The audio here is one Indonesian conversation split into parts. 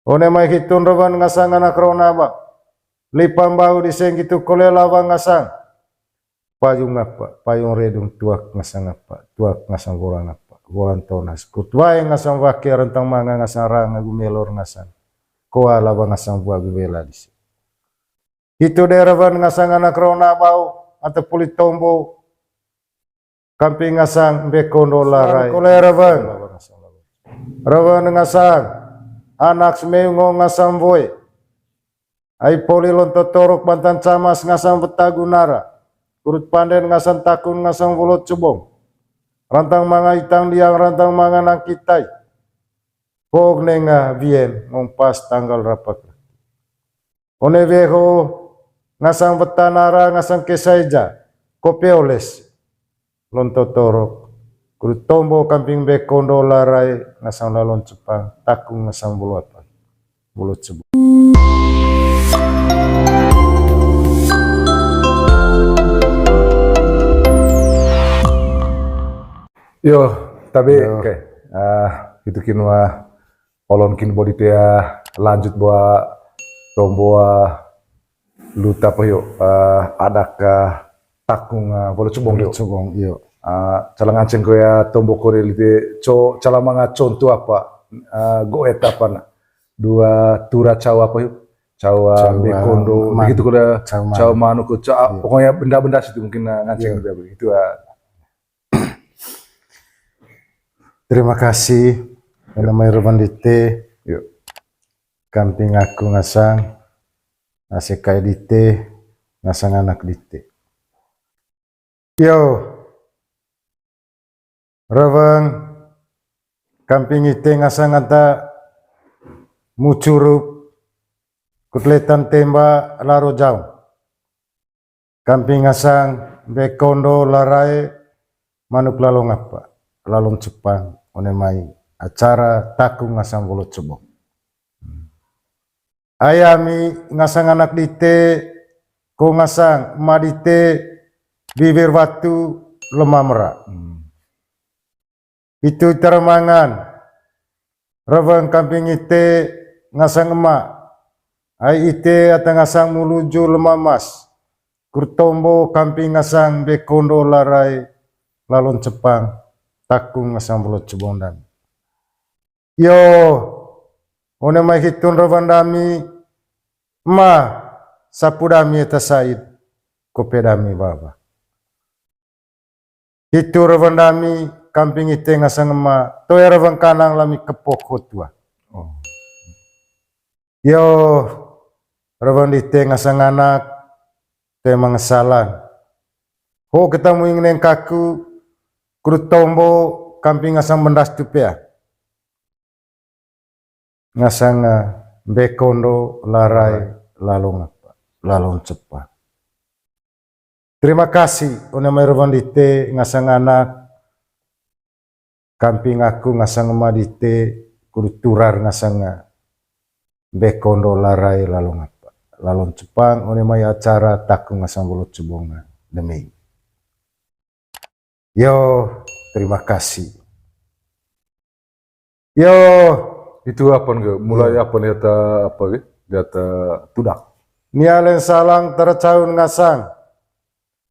One mai hitun rawan ngasang anak rona ba. Lipam bau diseng gitu kole lawang ngasang. Payung apa? Payung redung tuak ngasang apa? Tuak ngasang gorang apa? Gorang tonas. Kutwae ngasang wakil rentang manga ngasang rang melor ngasang. Koa lawang ngasang buah gubela diseng. Itu derawan ngasang anak rona bau atau pulit tombo. Kamping ngasang bekondo larai. Kole rawan ngasang anak semeungo ngasang boy. Ai poli lonto torok bantan camas ngasang betagunara. Kurut panden ngasang takun ngasang volot cebong. Rantang manga itang diang rantang manga nangkitai. Pog nenga vien ngompas tanggal rapat. One veho ngasang betanara ngasang kesaija. Kopeoles lonto torok. Kurut tombo kamping bekondo larai ngasang lalon cepang. Takung ngasang volot cebong. Yo, tapi oke. Itu kinwa olon kin body tia lanjut buat tombo luta apa yo adak takung bolu cubong yo. Cebong iyo. Calangan cengko ya tombo kore lite calamanga contoh apa goet apa na dua tura cawa apa yuk cawa bekondo begitu kuda cawa manu ko pokoknya benda-benda situ mungkin nganceng gitu Terima kasih namanya Roman Dite. yuk Kamping aku ngasang asekai dite ngasang anak dite. Yo rawang kamping ite ngasang ata mucurup kutletan temba laro jauh. Kamping ngasang bekondo larai manuk lalong apa lalong cepang one mai acara takung ngasang bolot cebong. Ayami ngasang anak dite ko ngasang madite bibir batu lemah merak. Itu termangan rawang kamping ite ngasang emak ai ite atau ngasang muluju lemah mas kurtombo kamping ngasang bekondo larai lalon cepang takung ngasang bolot cebong dan yo one mai hitun rawan dami ma sapudami eta said kopedami baba itu rawan dami kamping ite ngasang emak toya rawan kanang lami kepok hotua. Yo rawan ite ngasang anak te mangesalan ho ketemu ingin kaku kurut tombo kamping ngasang bendas tupea ngasang bekondo larai lalong cepat. Terima kasih onamai rawan dite ngasang anak kamping aku ngasang emak dite kurut turar ngasang bekondo larai lalong cepang onamai acara takung ngasang bolot cebong demi. Yo terima kasih. Yo itu apa nih mulai apa nih apa gitu data tudak nialen salang tercaun ngasang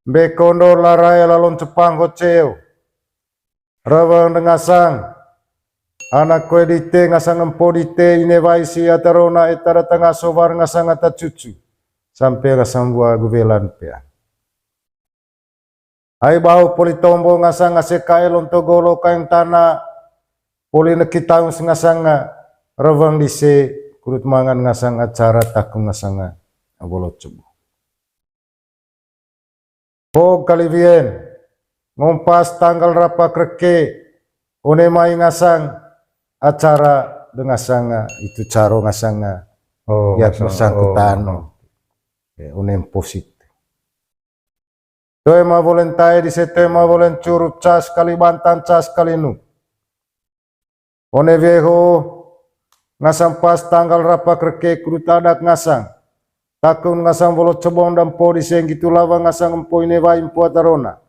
bekondo larai lalon cepang hoceo rawang ngasang anak kue dite ngasang empo dite inevaisi atarona etara tengah sobar ngasang ata cucu sampai ngasang buah gubelan pea ai bau poli tombo ngasang asekai lonto golo kaeng tanah poli nekitaung ngasang rawang dise kurut mangan ngasang acara takung ngasang bolot cebong. Pog kalivien ngompas tanggal rapa kreke one mai ngasang acara dengasang itu caro ngasang ya bersangkutan one posit. Toe ma volentai di sete ma volen curup cas kali bantan cas kali nu. One vieho ngasang pas tanggal rapa kreke kurut adak ngasang takun ngasang bolot cebong dan po di seng gitu lawa ngasang empo ini wa impo atarona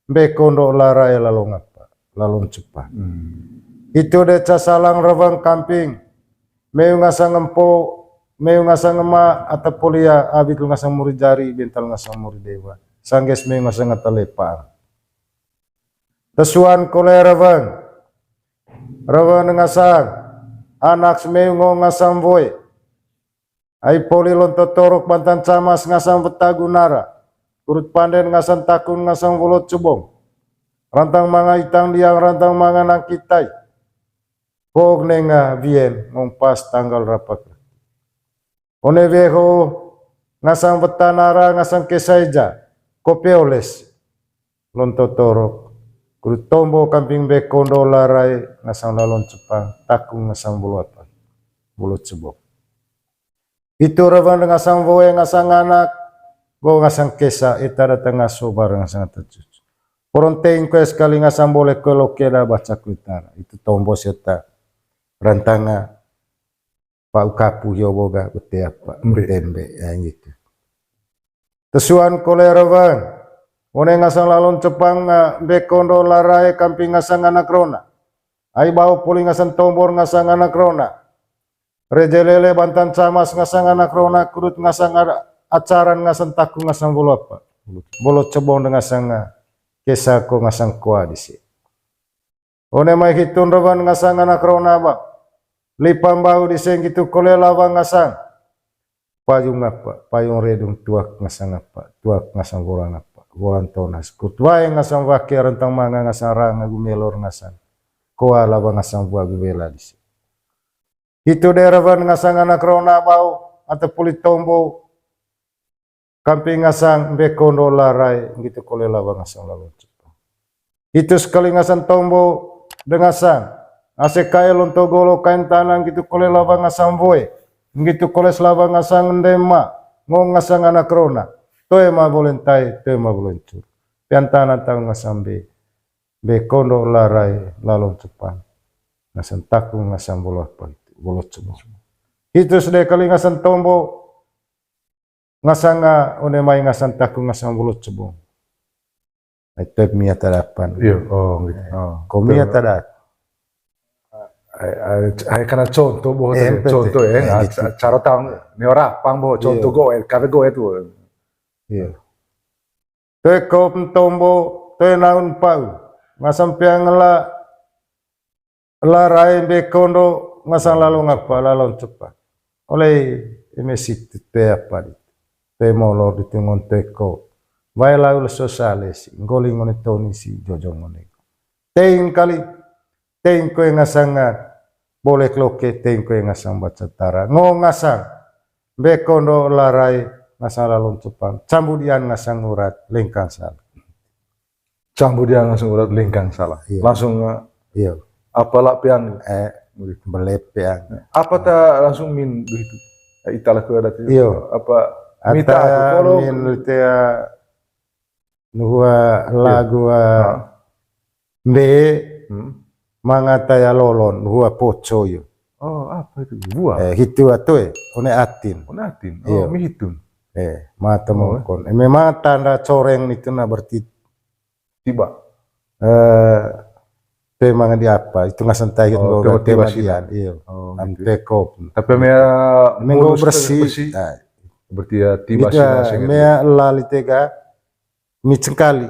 bekondo larai lalong cepat. Itu deca salang rawang kamping meu ngasang empo, meu ngasang ema atau polia abit lu ngasang muri jari bental ngasang muri dewa. Sangges meu ngasang atalepang. Tesuan kolera Rawan ngasang anak meu ngasang boy. Ai poli lonto torok bantan camas ngasang betagunara. Kurut panden ngasang takun ngasang volot cebong. Rantang manga itang liang rantang manga nakitai. Kog nenga bien ngompas tanggal rapat. One veho ngasang betanara ngasang kesaija. Kopeoles lonto torok. Kurut tombo kamping bekondo larai ngasang lalon cepang. Takung ngasang bolot cebong. Itu rawan ngasang voe ngasang anak. Go ngasang kesa itara tengah sobar ngasang tercucu. Porontein ko sekali ngasang boleh kalau keda baca kuitara. Itu tombo serta rantanga Pak Ukapu yoboga bete apa tembe ya gitu. Tesuan kolera bang. One ngasang lalon cepang bekondo larai kamping ngasang anak rona. Ai bau puli ngasang tombor ngasang anak rona. Rejelele bantan camas ngasang anak rona kurut ngasang acaran ngasang taku ngasang bolo apa. Bolo cebong dengan ngasang kesa ko ngasang kuah di sini. One mai hitun rawan ngasang anak rona ba. Lipang bau di sini gitu kolela bang ngasang. Payung apa? Payung redung tuak ngasang apa? Tuak ngasang bolang apa? Bolang tonas. Kutwae ngasang wake rentang manga ngasang ranga gumelor ngasang. Koa laba ngasang buah gubela di sini. Itu daerah ngasang anak rona bau atau pulit tombo. Kamping ngasang bekondo larai gitu kolela bang ngasang lalu cepat. Itu sekali ngasang tombo dengan ngasang. Ase kaya lonto golo kain tanang gitu kolela bang ngasang boy. Gitu koles laba ngasang ndema ngong ngasang anak rona. Toe ma bolentai, toe ma bolencur. Piantana tang ngasang bekondo larai lalong cepat. Ngasang takung ngasang bolot cebong. Itu sudah kali ngasang tombo ngasang one mai ngasang takung ngasang bolot cebong. Itu mia tadapan. Iya, oh gitu. Oh. Komia tadat. Karena contoh bahwa contoh ya, cara tahu ni orang pang bahwa contoh go, kata go itu. Iya. Toe kau tombo, toe naun pau, ngasang piang rai bekondo ngasang lalu ngapa lalu cepat. Oleh emesi te apa di, te molor di tungon teko, vai lalu sosialis, ngoling ngone toni si jojong ngone. Tein kali, tein ko ngasang boleh kloke tein ko ngasang baca tara, ngasang bekondo larai ngasang lalu cepat. Cambudian ngasang urat lingkang salah. Cambudian ngasang urat lingkang salah. Iya. Langsung Iya. apalah piang belepeang. Apa ta langsung min begitu. Itala ko ada Iya. apa Mita kalau min tea nuhua lagu be mangata ya lolon nuhua poco yo. Oh, apa itu? Buah. Hitu atoe one atin. Onatin. Iya. Oh, mihitun. Mata mongkon. Memang tanda coreng itu na berarti Tiba. tema di apa? Itu ngasang tayo tema dian. Iya. Oh, Anteko. Tapi mea Menggo bersih. Berarti ya tiba sih. Mea lali tega mi cengkali.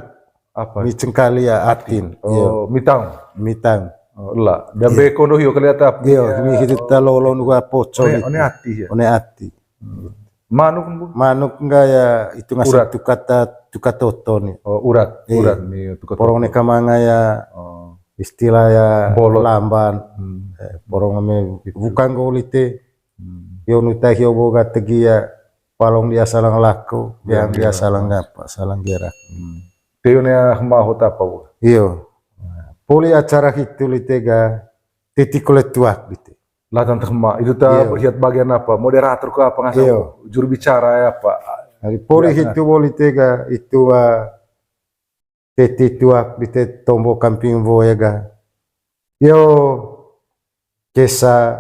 Apa? Mi cengkali ya atin. Oh, mitang. Mitang. Oh, lah. Dan bekondo hiyo kelihatan. Iya, mi hitu talolon gua poco. One ati ya. One ati. Manuk enggak ya itu ngasih tukat toto nih. Oh, urat nih tukat. Porong neka manga ya. Istilah ya lamban. Porong me bukan golite. Yo nuta hiyo boga tegi ya palong dia salang laku, yang dia salang apa, salang gerak. Teo nya mau apa bu? Iyo. Poli acara itu litega titik koletuak gitu. Latan terma itu tak lihat bagian apa? Moderator ke apa ngasih? Juru bicara ya apa? Hari poli itu boleh tega itu titik tuak di tombo kamping voyega. Yo kesa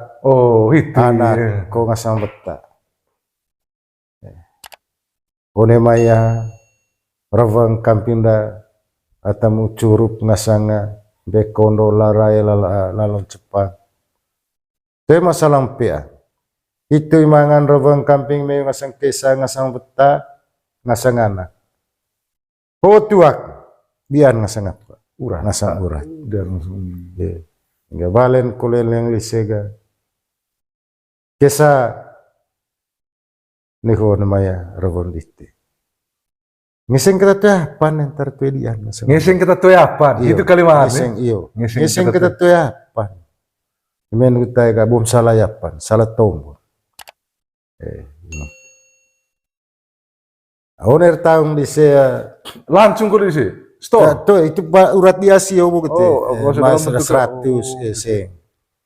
itu anak ko ngasang beta. One maya ravang kampinda atamu curup ngasanga bekondo larai lalon cepat. Tema salam pia. Itu imangan rovang kamping me ngasang kesa ngasang beta ngasang anak. Tuak biar ngasang apa? Urat. Ngasang urat. Dan Enggak balen kulel yang lisega. Kesa niho namanya rovang dite. Ngising kita tuh apa yang tertudian ngasang. ngising kita tuh apa? Iyo, Itu kalimat ngising iyo. Ngising Ngising kita kita tuh apa? Men kita gabung salah yapan, salah tombo. Owner tahun di saya langsung ke sini. Stop. tuh itu urat dia sih begitu. maksudnya Mas dalam bentuk 100 sing.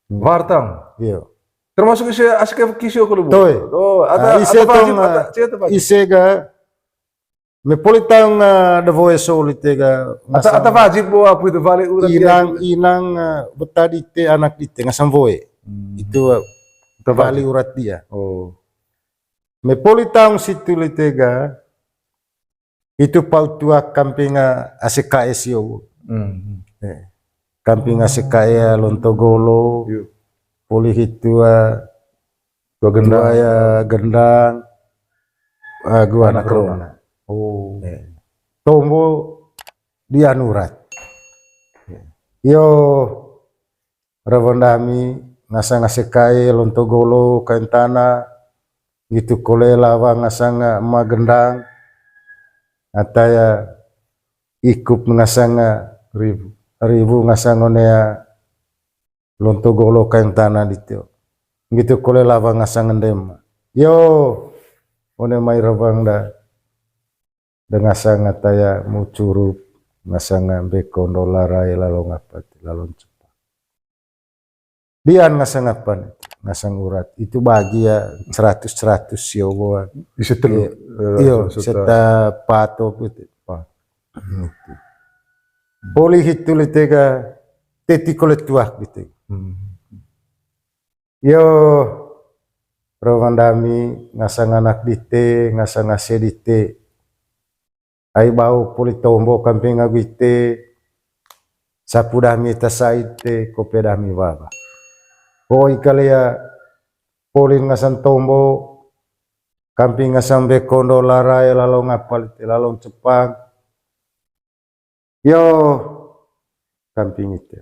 Wartang. Iyo. Termasuk isi asik kisio kalau Toy. ada Ise tong ada isega me politang the voice solitega ada wajib bawa apa itu balik urat inang betadi te anak dite ngasam voe. Itu bali urat dia. Oh. Me politang situ litega itu pautua kampinga ACKS yo. Kampinga ACKS Lontogolo. Yo. Poli itu Gua gendang. gendang gua anak Rona. Rona. Oh. Tombo dia nurat. Yo ravondami ngasang ACKS Lontogolo kain tanah gitu kole lawang ngasang magendang ataya ikup ngasang ribu ngasang onea Lontogolo kain tanah dityo gitu kole lawang ngasang ndem yo one mai ravang da ngasang ataya mucurup ngasang bekondo larai lalong apa lalong cepat dian ngasang apa ngasang urat itu bagi ya 100 yo bawa Bisa telu. iyo seta pato gitu poli hitu litega teti koletuak gitu yo rovandami ngasang anak dite ngasang ase dite ai bau poli tombo kamping agite sapudami tasaite kopedami baba hoi kalia poli ngasang tombo kamping ngasang bekondo larai lalong apal lalong cepang yo kamping itu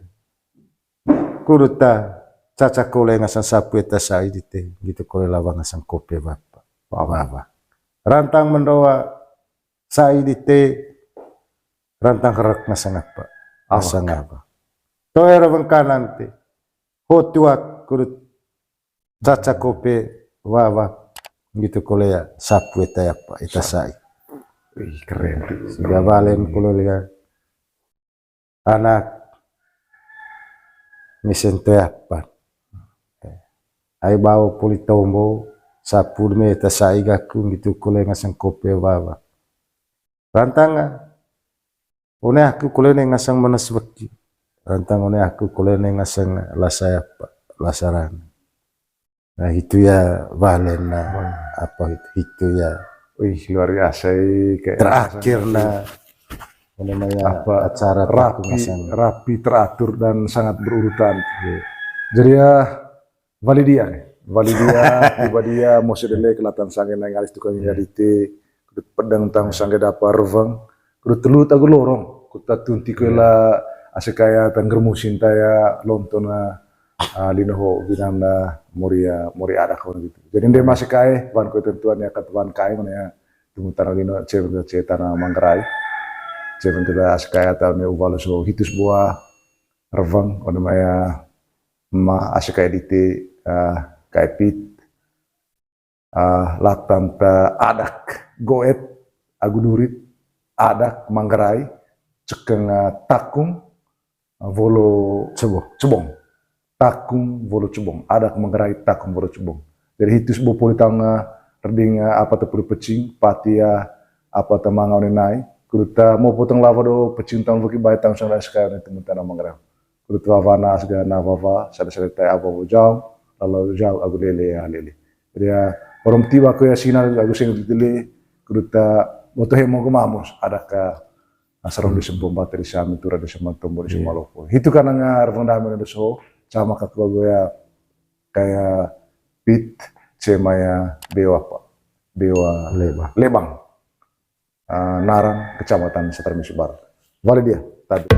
kuruta caca kole ngasang sapu eta sai dite gitu kole lawang ngasang kope bapa rantang mendoa sai dite rantang kerak ngasang apa ngasang apa toer bengkanan te hotuak kurut caca kope wawa gitu kole ya sapu eta apa eta sai. Wih, keren. Sudah balen kole lihat anak misen to apa ai bau puli tombo sapu me ta sai gaku gitu kole ngasang kope baba rantanga one aku kole ngasang manas beki rantang one aku kole ngasang lasaya apa lasaran nah itu ya balen apa itu ya Wih, luar biasa kayak terakhir nah namanya apa acara rapi teratur dan sangat berurutan. Jadi ya Validia Ibadia Mosedele kelatan sange nang alis tukang ngadite kudut pedang tang sange dapar revang kudut telu tagu lorong kuta tunti kela asekaya tanggermusin taya lontona linoho binanda moria ada kawan gitu. Jadi dia masih kae wan ko tentuan ya katuan kae mana ya tumutan lino tanah Manggarai. Jadi kita asekaya tahun ubalo so hitus buah revang ono maya ma asekaya dite kaipit latan ta adak goet agudurit adak Manggarai cekeng takung volo cebong takung volo cebong adak Manggarai takung volo cebong dari hitus bo politang reding apa te pecing patia apa te mangau nenai kuruta mau potong lava do pecing tang voki bai tang sang sekarang itu mentana Manggarai kuruta vavana asgana vava sada tai apa jauh lalu jauh aku lele jadi orang tiba ke sinar aku sing dile kuruta moto hemo gumamos adaka asarong di sembom bateri sami tura di semua tombo di semua lopo itu kan ngar fondamental do so sama katwa gue ya kayak pit Cemaya Bewa Pak. Bewa Lebang. Narang, Kecamatan Setar Barat. Vale dia tadi.